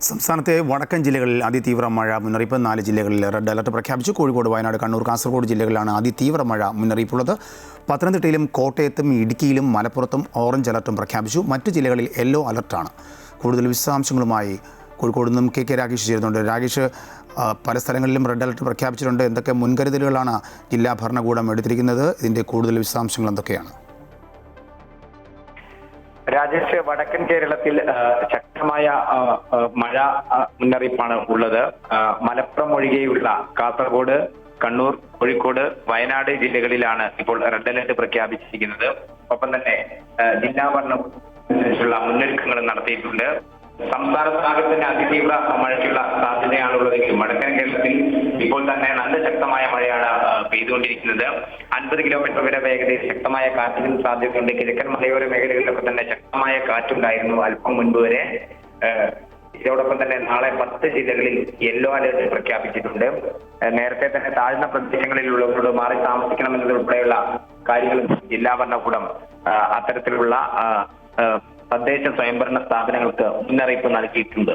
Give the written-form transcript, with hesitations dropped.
സംസ്ഥാനത്തെ വടക്കൻ ജില്ലകളിൽ അതിതീവ്ര മഴ മുന്നറിയിപ്പ് 4 ജില്ലകളിൽ റെഡ് അലർട്ട് പ്രഖ്യാപിച്ചു. കോഴിക്കോട്, വയനാട്, കണ്ണൂർ, കാസർഗോഡ് ജില്ലകളിലാണ് അതിതീവ്ര മഴ മുന്നറിയിപ്പുള്ളത്. പത്തനംതിട്ടയിലും കോട്ടയത്തും ഇടുക്കിയിലും മലപ്പുറത്തും ഓറഞ്ച് അലർട്ടും പ്രഖ്യാപിച്ചു. മറ്റ് ജില്ലകളിൽ യെല്ലോ അലർട്ടാണ്. കൂടുതൽ വിശദാംശങ്ങളുമായി കോഴിക്കോട് നിന്നും കെ രാഗേഷ് ചേരുന്നുണ്ട്. രാഗേഷ്, പല സ്ഥലങ്ങളിലും റെഡ് അലർട്ട് പ്രഖ്യാപിച്ചിട്ടുണ്ട്. എന്തൊക്കെ മുൻകരുതലുകളാണ് ജില്ലാ ഭരണകൂടം എടുത്തിരിക്കുന്നത്? ഇതിൻ്റെ കൂടുതൽ വിശദാംശങ്ങൾ എന്തൊക്കെയാണ്? രാജേഷ്, വടക്കൻ കേരളത്തിൽ ശക്തമായ മഴ മുന്നറിയിപ്പാണ് ഉള്ളത്. മലപ്പുറം ഒഴികെയുള്ള കാസർഗോഡ്, കണ്ണൂർ, കോഴിക്കോട്, വയനാട് ജില്ലകളിലാണ് ഇപ്പോൾ റെഡ് അലർട്ട് പ്രഖ്യാപിച്ചിരിക്കുന്നത്. ഒപ്പം തന്നെ ജില്ലാ ഭരണകൂടത്തിനുള്ള മുന്നൊരുക്കങ്ങൾ നടത്തിയിട്ടുണ്ട്. സംസ്ഥാനത്താകെ തന്നെ അതിതീവ്ര മഴയ്ക്കുള്ള സാധ്യതയാണുള്ളതെങ്കിലും വടക്കൻ കേരളത്തിൽ ഇപ്പോൾ തന്നെ നല്ല ശക്തമായ മഴയാണ് പെയ്തുകൊണ്ടിരിക്കുന്നത്. 50 കിലോമീറ്റർ വരെ വേഗതയിൽ ശക്തമായ കാറ്റിനും സാധ്യതയുണ്ട്. കിഴക്കൻ മലയോര മേഖലകളിലൊക്കെ തന്നെ ശക്തമായ കാറ്റുണ്ടായിരുന്നു അല്പം മുൻപ് വരെ. ഇതോടൊപ്പം തന്നെ നാളെ 10 ജില്ലകളിൽ യെല്ലോ അലർട്ട് പ്രഖ്യാപിച്ചിട്ടുണ്ട്. നേരത്തെ തന്നെ താഴ്ന്ന പ്രദേശങ്ങളിലുള്ളവരോട് മാറി താമസിക്കണമെന്നതുൾപ്പെടെയുള്ള കാര്യങ്ങളും ജില്ലാ ഭരണകൂടം അത്തരത്തിലുള്ള തദ്ദേശ സ്വയംഭരണ സ്ഥാപനങ്ങൾക്ക് മുന്നറിയിപ്പ് നൽകിയിട്ടുണ്ട്.